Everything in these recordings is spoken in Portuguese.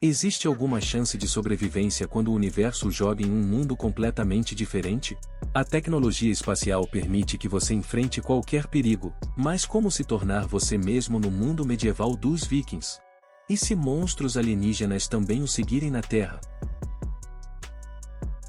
Existe alguma chance de sobrevivência quando o universo joga em um mundo completamente diferente? A tecnologia espacial permite que você enfrente qualquer perigo, mas como se tornar você mesmo no mundo medieval dos Vikings? E se monstros alienígenas também o seguirem na Terra?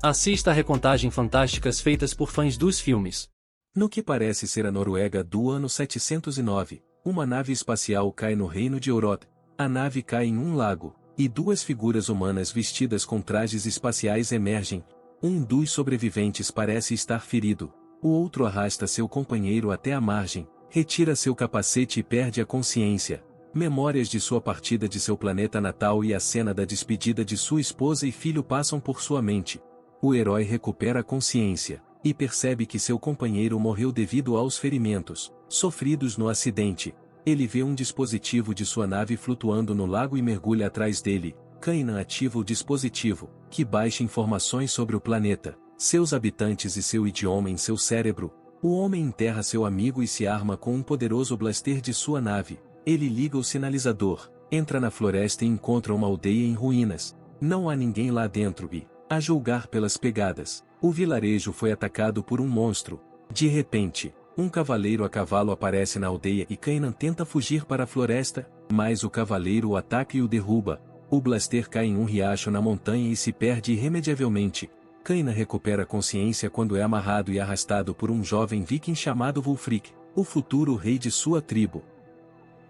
Assista a recontagem fantásticas feitas por fãs dos filmes. No que parece ser a Noruega do ano 709, uma nave espacial cai no reino de Eurod. A nave cai em um lago, e duas figuras humanas vestidas com trajes espaciais emergem. Um dos sobreviventes parece estar ferido, o outro arrasta seu companheiro até a margem, retira seu capacete e perde a consciência. Memórias de sua partida de seu planeta natal e a cena da despedida de sua esposa e filho passam por sua mente. O herói recupera a consciência, e percebe que seu companheiro morreu devido aos ferimentos sofridos no acidente. Ele vê um dispositivo de sua nave flutuando no lago e mergulha atrás dele. Kanan ativa o dispositivo, que baixa informações sobre o planeta, seus habitantes e seu idioma em seu cérebro. O homem enterra seu amigo e se arma com um poderoso blaster de sua nave. Ele liga o sinalizador, entra na floresta e encontra uma aldeia em ruínas. Não há ninguém lá dentro e, a julgar pelas pegadas, o vilarejo foi atacado por um monstro. De repente, um cavaleiro a cavalo aparece na aldeia e Kanan tenta fugir para a floresta, mas o cavaleiro o ataca e o derruba. O blaster cai em um riacho na montanha e se perde irremediavelmente. Kanan recupera a consciência quando é amarrado e arrastado por um jovem viking chamado Wulfric, o futuro rei de sua tribo.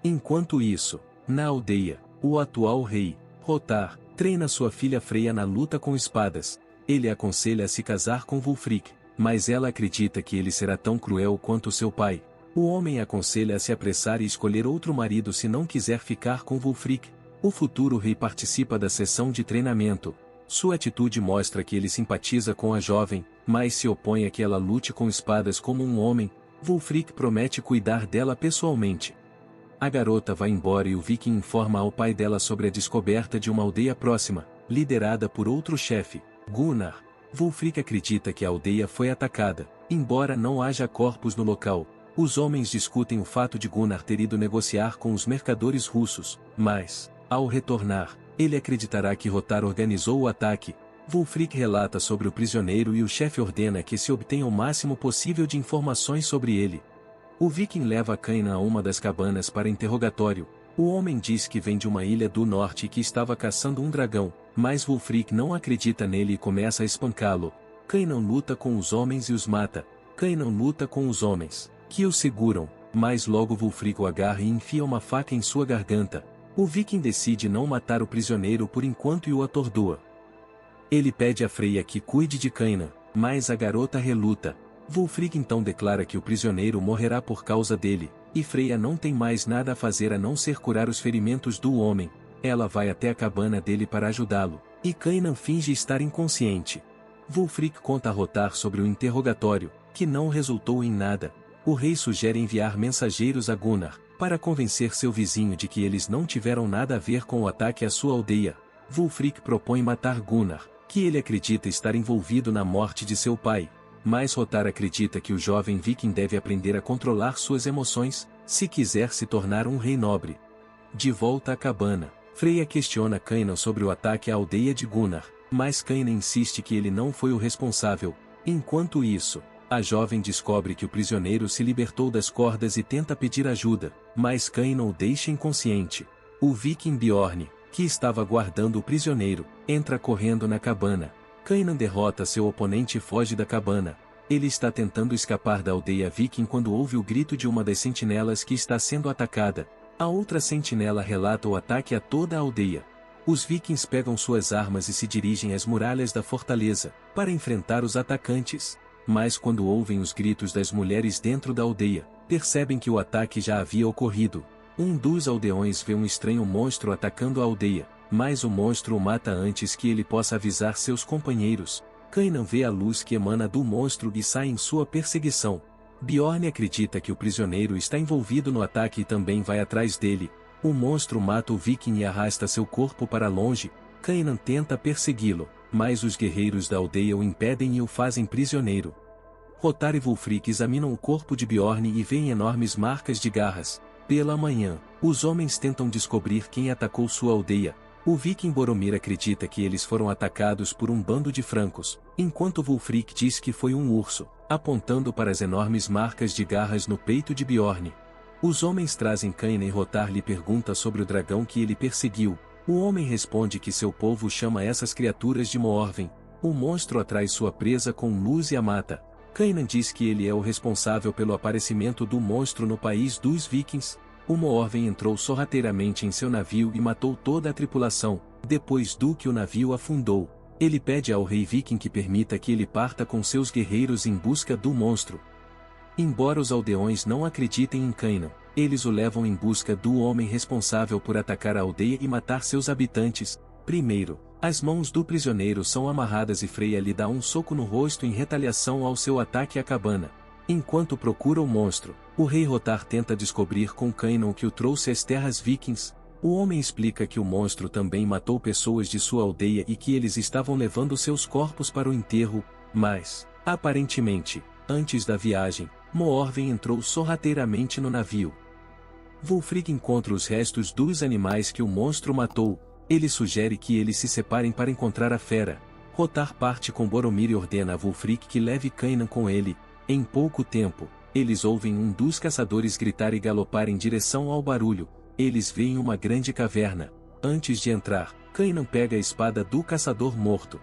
Enquanto isso, na aldeia, o atual rei, Rotar, treina sua filha Freya na luta com espadas. Ele aconselha a se casar com Wulfric, mas ela acredita que ele será tão cruel quanto seu pai. O homem aconselha a se apressar e escolher outro marido se não quiser ficar com Wulfric. O futuro rei participa da sessão de treinamento. Sua atitude mostra que ele simpatiza com a jovem, mas se opõe a que ela lute com espadas como um homem. Wulfric promete cuidar dela pessoalmente. A garota vai embora e o viking informa ao pai dela sobre a descoberta de uma aldeia próxima, liderada por outro chefe, Gunnar. Wulfric acredita que a aldeia foi atacada, embora não haja corpos no local. Os homens discutem o fato de Gunnar ter ido negociar com os mercadores russos, mas, ao retornar, ele acreditará que Rotar organizou o ataque. Wulfric relata sobre o prisioneiro e o chefe ordena que se obtenha o máximo possível de informações sobre ele. O viking leva Kanan a uma das cabanas para interrogatório. O homem diz que vem de uma ilha do norte e que estava caçando um dragão, mas Wulfric não acredita nele e começa a espancá-lo. Kanan luta com os homens e os mata. Kanan luta com os homens, que o seguram, mas logo Wulfric o agarra e enfia uma faca em sua garganta. O viking decide não matar o prisioneiro por enquanto e o atordoa. Ele pede a Freya que cuide de Kanan, mas a garota reluta. Wulfric então declara que o prisioneiro morrerá por causa dele, e Freya não tem mais nada a fazer a não ser curar os ferimentos do homem. Ela vai até a cabana dele para ajudá-lo, e Kanan finge estar inconsciente. Wulfric conta a Rotar sobre o interrogatório, que não resultou em nada. O rei sugere enviar mensageiros a Gunnar, para convencer seu vizinho de que eles não tiveram nada a ver com o ataque à sua aldeia. Wulfric propõe matar Gunnar, que ele acredita estar envolvido na morte de seu pai. Mas Rotar acredita que o jovem viking deve aprender a controlar suas emoções, se quiser se tornar um rei nobre. De volta à cabana, Freya questiona Kanan sobre o ataque à aldeia de Gunnar, mas Kanan insiste que ele não foi o responsável. Enquanto isso, a jovem descobre que o prisioneiro se libertou das cordas e tenta pedir ajuda, mas Kanan o deixa inconsciente. O viking Bjorn, que estava guardando o prisioneiro, entra correndo na cabana. Kanan derrota seu oponente e foge da cabana. Ele está tentando escapar da aldeia viking quando ouve o grito de uma das sentinelas que está sendo atacada. A outra sentinela relata o ataque a toda a aldeia. Os vikings pegam suas armas e se dirigem às muralhas da fortaleza, para enfrentar os atacantes. Mas quando ouvem os gritos das mulheres dentro da aldeia, percebem que o ataque já havia ocorrido. Um dos aldeões vê um estranho monstro atacando a aldeia, mas o monstro o mata antes que ele possa avisar seus companheiros. Kanan vê a luz que emana do monstro e sai em sua perseguição. Bjorn acredita que o prisioneiro está envolvido no ataque e também vai atrás dele. O monstro mata o viking e arrasta seu corpo para longe. Kanan tenta persegui-lo, mas os guerreiros da aldeia o impedem e o fazem prisioneiro. Rotar e Wulfric examinam o corpo de Bjorn e veem enormes marcas de garras. Pela manhã, os homens tentam descobrir quem atacou sua aldeia. O viking Boromir acredita que eles foram atacados por um bando de francos, enquanto Wulfric diz que foi um urso, apontando para as enormes marcas de garras no peito de Bjorn. Os homens trazem Kaina e Rotar lhe pergunta sobre o dragão que ele perseguiu. O homem responde que seu povo chama essas criaturas de Moorven. O monstro atrai sua presa com luz e a mata. Kaina diz que ele é o responsável pelo aparecimento do monstro no país dos vikings. O Moorven entrou sorrateiramente em seu navio e matou toda a tripulação. Depois do que o navio afundou, ele pede ao rei viking que permita que ele parta com seus guerreiros em busca do monstro. Embora os aldeões não acreditem em Kaina, eles o levam em busca do homem responsável por atacar a aldeia e matar seus habitantes. Primeiro, as mãos do prisioneiro são amarradas e Freya lhe dá um soco no rosto em retaliação ao seu ataque à cabana. Enquanto procura o monstro, o rei Rotar tenta descobrir com Kaina o que o trouxe às terras vikings. O homem explica que o monstro também matou pessoas de sua aldeia e que eles estavam levando seus corpos para o enterro, mas, aparentemente, antes da viagem, Moorven entrou sorrateiramente no navio. Wulfric encontra os restos dos animais que o monstro matou. Ele sugere que eles se separem para encontrar a fera. Rotar parte com Boromir e ordena a Wulfric que leve Kaina com ele. Em pouco tempo, eles ouvem um dos caçadores gritar e galopar em direção ao barulho. Eles veem uma grande caverna. Antes de entrar, Kaina pega a espada do caçador morto.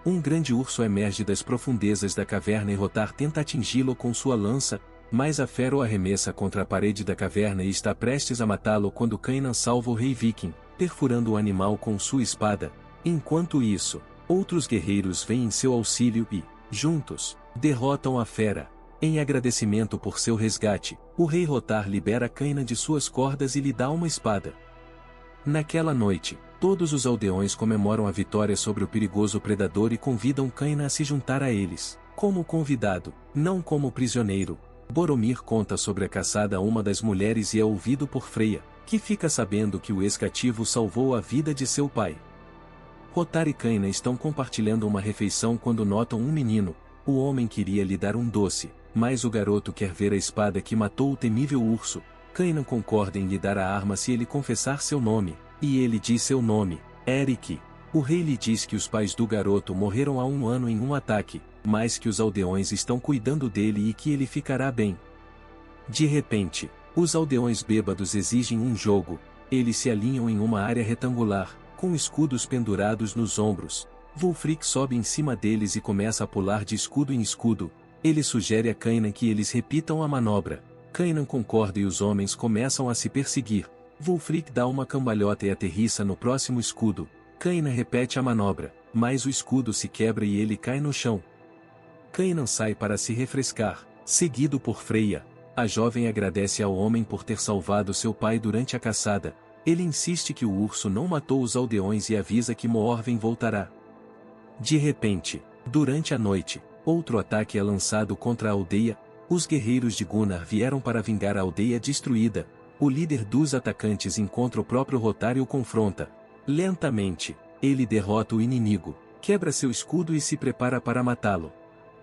Um grande urso emerge das profundezas da caverna e Rotar tenta atingi-lo com sua lança, mas a fera o arremessa contra a parede da caverna e está prestes a matá-lo quando Kaina salva o rei viking, perfurando o animal com sua espada. Enquanto isso, outros guerreiros vêm em seu auxílio e, juntos, derrotam a fera. Em agradecimento por seu resgate, o rei Rotar libera Kaina de suas cordas e lhe dá uma espada. Naquela noite, todos os aldeões comemoram a vitória sobre o perigoso predador e convidam Kaina a se juntar a eles, como convidado, não como prisioneiro. Boromir conta sobre a caçada a uma das mulheres e é ouvido por Freya, que fica sabendo que o ex-cativo salvou a vida de seu pai. Rotar e Kaina estão compartilhando uma refeição quando notam um menino. O homem queria lhe dar um doce, mas o garoto quer ver a espada que matou o temível urso. Kaina concorda em lhe dar a arma se ele confessar seu nome, e ele diz seu nome, Eric. O rei lhe diz que os pais do garoto morreram há 1 ano em um ataque, mas que os aldeões estão cuidando dele e que ele ficará bem. De repente, os aldeões bêbados exigem um jogo. Eles se alinham em uma área retangular, com escudos pendurados nos ombros. Wulfric sobe em cima deles e começa a pular de escudo em escudo. Ele sugere a Kaina que eles repitam a manobra. Kaina concorda e os homens começam a se perseguir. Wulfric dá uma cambalhota e aterrissa no próximo escudo. Kaina repete a manobra, mas o escudo se quebra e ele cai no chão. Kaina sai para se refrescar, seguido por Freya. A jovem agradece ao homem por ter salvado seu pai durante a caçada. Ele insiste que o urso não matou os aldeões e avisa que Moorven voltará. De repente, durante a noite, outro ataque é lançado contra a aldeia. Os guerreiros de Gunnar vieram para vingar a aldeia destruída. O líder dos atacantes encontra o próprio Rotar e o confronta. Lentamente, ele derrota o inimigo, quebra seu escudo e se prepara para matá-lo.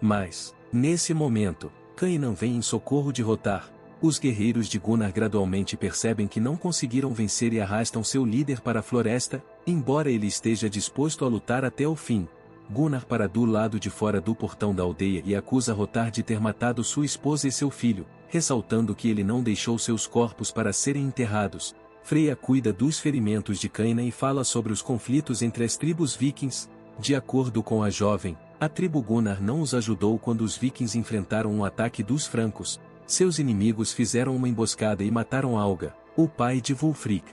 Mas, nesse momento, Kaina vem em socorro de Rotar. Os guerreiros de Gunnar gradualmente percebem que não conseguiram vencer e arrastam seu líder para a floresta, embora ele esteja disposto a lutar até o fim. Gunnar para do lado de fora do portão da aldeia e acusa Rotar de ter matado sua esposa e seu filho, ressaltando que ele não deixou seus corpos para serem enterrados. Freya cuida dos ferimentos de Kaina e fala sobre os conflitos entre as tribos vikings. De acordo com a jovem, a tribo Gunnar não os ajudou quando os vikings enfrentaram um ataque dos francos. Seus inimigos fizeram uma emboscada e mataram Alga, o pai de Wulfric.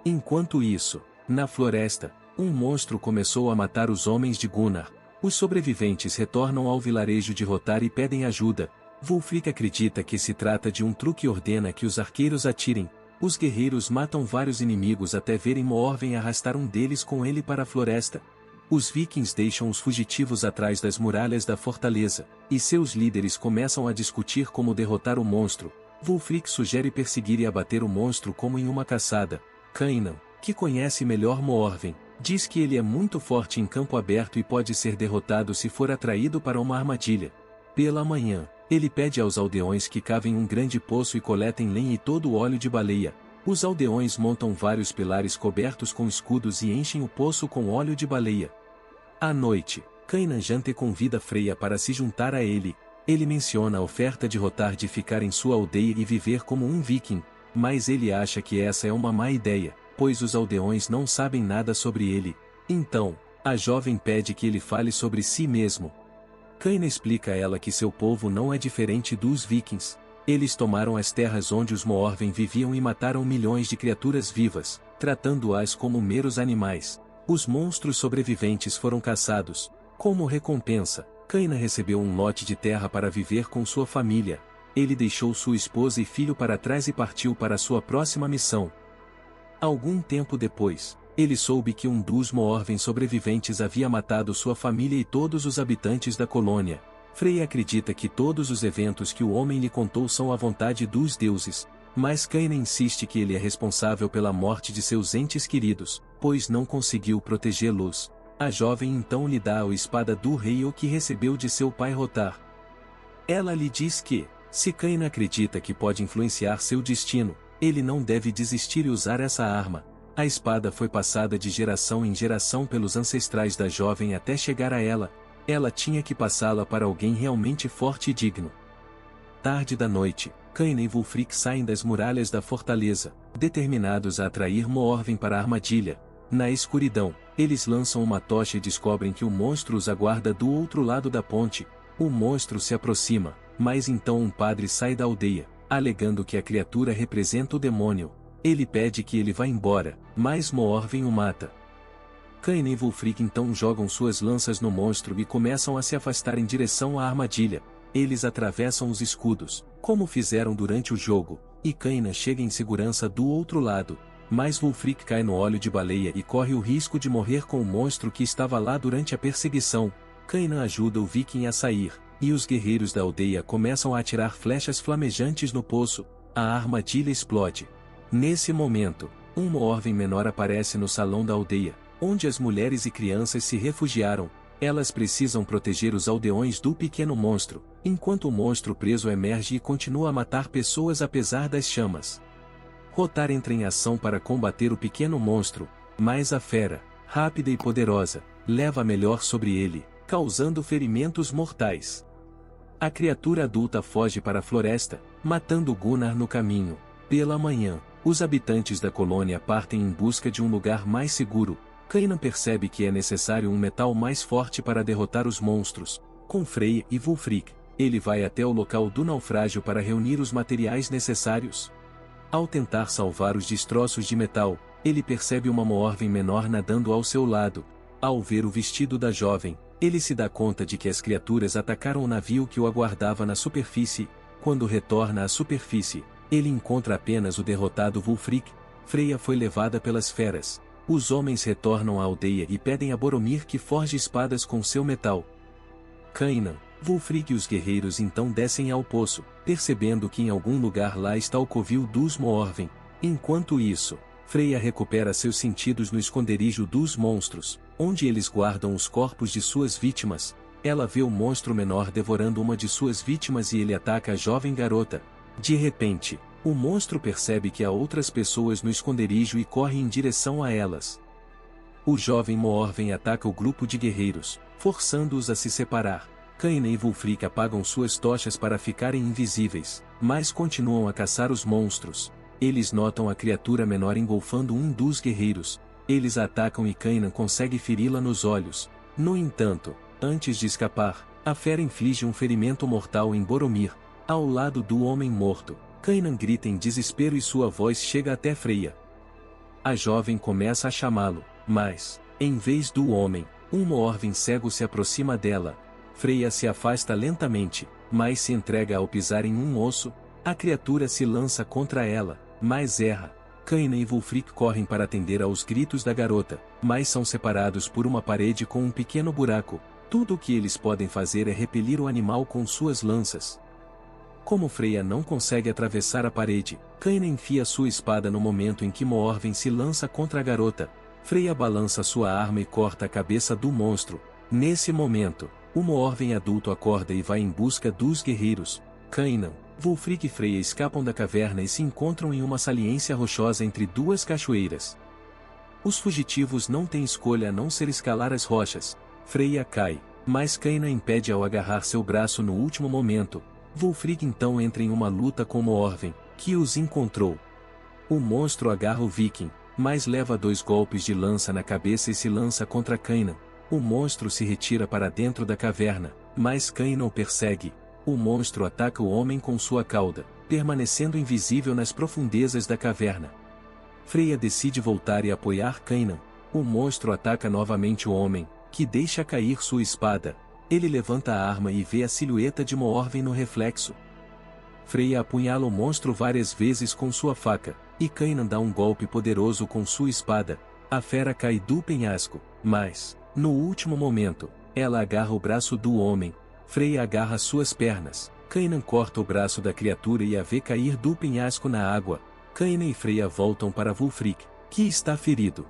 Enquanto isso, na floresta, um monstro começou a matar os homens de Gunnar. Os sobreviventes retornam ao vilarejo de Rotar e pedem ajuda. Wulfric acredita que se trata de um truque e ordena que os arqueiros atirem. Os guerreiros matam vários inimigos até verem Moorven arrastar um deles com ele para a floresta. Os vikings deixam os fugitivos atrás das muralhas da fortaleza, e seus líderes começam a discutir como derrotar o monstro. Wulfric sugere perseguir e abater o monstro como em uma caçada. Kaina, que conhece melhor Moorven, diz que ele é muito forte em campo aberto e pode ser derrotado se for atraído para uma armadilha. Pela manhã, ele pede aos aldeões que cavem um grande poço e coletem lenha e todo o óleo de baleia. Os aldeões montam vários pilares cobertos com escudos e enchem o poço com óleo de baleia. À noite, Cainan Jante convida Freya para se juntar a ele. Ele menciona a oferta de Rotar de ficar em sua aldeia e viver como um viking, mas ele acha que essa é uma má ideia, pois os aldeões não sabem nada sobre ele. Então, a jovem pede que ele fale sobre si mesmo. Cainan explica a ela que seu povo não é diferente dos vikings. Eles tomaram as terras onde os Moorven viviam e mataram milhões de criaturas vivas, tratando-as como meros animais. Os monstros sobreviventes foram caçados. Como recompensa, Cainan recebeu um lote de terra para viver com sua família. Ele deixou sua esposa e filho para trás e partiu para sua próxima missão. Algum tempo depois, ele soube que um dos Moorven sobreviventes havia matado sua família e todos os habitantes da colônia. Freya acredita que todos os eventos que o homem lhe contou são a vontade dos deuses, mas Cainan insiste que ele é responsável pela morte de seus entes queridos, pois não conseguiu protegê-los. A jovem então lhe dá a espada do rei o que recebeu de seu pai Rotar. Ela lhe diz que, se Cainan acredita que pode influenciar seu destino, ele não deve desistir e usar essa arma. A espada foi passada de geração em geração pelos ancestrais da jovem até chegar a ela. Ela tinha que passá-la para alguém realmente forte e digno. Tarde da noite, Cainan e Wulfric saem das muralhas da fortaleza, determinados a atrair Moorven para a armadilha. Na escuridão, eles lançam uma tocha e descobrem que o monstro os aguarda do outro lado da ponte. O monstro se aproxima, mas então um padre sai da aldeia, alegando que a criatura representa o demônio. Ele pede que ele vá embora, mas Moorven o mata. Cainan e Wulfric então jogam suas lanças no monstro e começam a se afastar em direção à armadilha. Eles atravessam os escudos, como fizeram durante o jogo, e Cainan chega em segurança do outro lado. Mas Wulfric cai no óleo de baleia e corre o risco de morrer com o monstro que estava lá durante a perseguição. Cainan ajuda o viking a sair, e os guerreiros da aldeia começam a atirar flechas flamejantes no poço. A armadilha explode. Nesse momento, um Moorven menor aparece no salão da aldeia, onde as mulheres e crianças se refugiaram. Elas precisam proteger os aldeões do pequeno monstro, enquanto o monstro preso emerge e continua a matar pessoas apesar das chamas. Rotar entra em ação para combater o pequeno monstro, mas a fera, rápida e poderosa, leva a melhor sobre ele, causando ferimentos mortais. A criatura adulta foge para a floresta, matando Gunnar no caminho. Pela manhã, os habitantes da colônia partem em busca de um lugar mais seguro. Cainan percebe que é necessário um metal mais forte para derrotar os monstros. Com Freya e Wulfric, ele vai até o local do naufrágio para reunir os materiais necessários. Ao tentar salvar os destroços de metal, ele percebe uma Moorven menor nadando ao seu lado. Ao ver o vestido da jovem, ele se dá conta de que as criaturas atacaram o navio que o aguardava na superfície. Quando retorna à superfície, ele encontra apenas o derrotado Wulfric. Freya foi levada pelas feras. Os homens retornam à aldeia e pedem a Boromir que forje espadas com seu metal. Cainan, Wulfric e os guerreiros então descem ao poço, percebendo que em algum lugar lá está o covil dos Moorven. Enquanto isso, Freya recupera seus sentidos no esconderijo dos monstros, onde eles guardam os corpos de suas vítimas. Ela vê o monstro menor devorando uma de suas vítimas e ele ataca a jovem garota. De repente, o monstro percebe que há outras pessoas no esconderijo e corre em direção a elas. O jovem Moorven ataca o grupo de guerreiros, forçando-os a se separar. Cainan e Wulfric apagam suas tochas para ficarem invisíveis, mas continuam a caçar os monstros. Eles notam a criatura menor engolfando um dos guerreiros. Eles a atacam e Cainan consegue feri-la nos olhos. No entanto, antes de escapar, a fera inflige um ferimento mortal em Boromir, ao lado do homem morto. Cainan grita em desespero e sua voz chega até Freya. A jovem começa a chamá-lo, mas, em vez do homem, um Moorven cego se aproxima dela. Freya se afasta lentamente, mas se entrega ao pisar em um osso. A criatura se lança contra ela, mas erra. Cainan e Wulfric correm para atender aos gritos da garota, mas são separados por uma parede com um pequeno buraco. Tudo o que eles podem fazer é repelir o animal com suas lanças. Como Freya não consegue atravessar a parede, Cainan enfia sua espada no momento em que Moorven se lança contra a garota. Freya balança sua arma e corta a cabeça do monstro. Nesse momento, o Moorven adulto acorda e vai em busca dos guerreiros. Kanan, Wulfric e Freya escapam da caverna e se encontram em uma saliência rochosa entre duas cachoeiras. Os fugitivos não têm escolha a não ser escalar as rochas. Freya cai, mas Kanan impede ao agarrar seu braço no último momento. Wulfric então entra em uma luta com Morven, que os encontrou. O monstro agarra o viking, mas leva 2 golpes de lança na cabeça e se lança contra Kanan. O monstro se retira para dentro da caverna, mas Kanan o persegue. O monstro ataca o homem com sua cauda, permanecendo invisível nas profundezas da caverna. Freya decide voltar e apoiar Kanan. O monstro ataca novamente o homem, que deixa cair sua espada. Ele levanta a arma e vê a silhueta de Morven no reflexo. Freya apunhala o monstro várias vezes com sua faca, e Kanan dá um golpe poderoso com sua espada. A fera cai do penhasco, mas, no último momento, ela agarra o braço do homem. Freya agarra suas pernas. Kanan corta o braço da criatura e a vê cair do penhasco na água. Kanan e Freya voltam para Wulfric, que está ferido.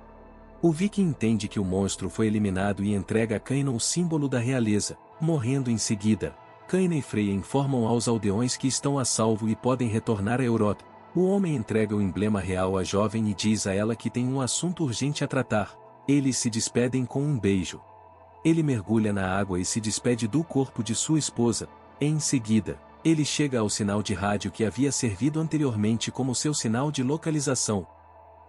O viking entende que o monstro foi eliminado e entrega a Kanan o símbolo da realeza, morrendo em seguida. Kanan e Freya informam aos aldeões que estão a salvo e podem retornar a Euroth. O homem entrega o emblema real à jovem e diz a ela que tem um assunto urgente a tratar. Eles se despedem com um beijo. Ele mergulha na água e se despede do corpo de sua esposa. Em seguida, ele chega ao sinal de rádio que havia servido anteriormente como seu sinal de localização.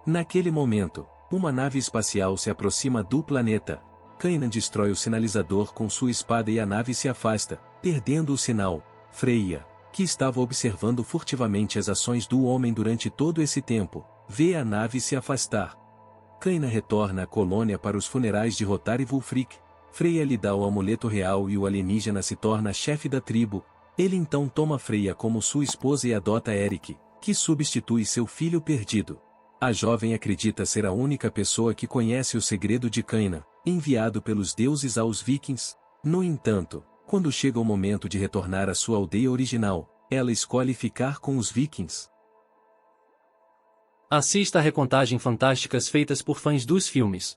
Naquele momento, uma nave espacial se aproxima do planeta. Kanan destrói o sinalizador com sua espada e a nave se afasta, perdendo o sinal. Freya, que estava observando furtivamente as ações do homem durante todo esse tempo, vê a nave se afastar. Kanan retorna à colônia para os funerais de Rotar e Wulfric. Freya lhe dá o amuleto real e o alienígena se torna chefe da tribo. Ele então toma Freya como sua esposa e adota Eric, que substitui seu filho perdido. A jovem acredita ser a única pessoa que conhece o segredo de Kanan, enviado pelos deuses aos vikings. No entanto, quando chega o momento de retornar à sua aldeia original, ela escolhe ficar com os vikings. Assista a recontagem fantásticas feitas por fãs dos filmes.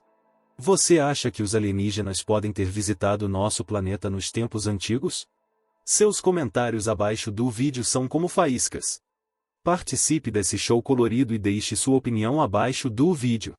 Você acha que os alienígenas podem ter visitado nosso planeta nos tempos antigos? Seus comentários abaixo do vídeo são como faíscas. Participe desse show colorido e deixe sua opinião abaixo do vídeo.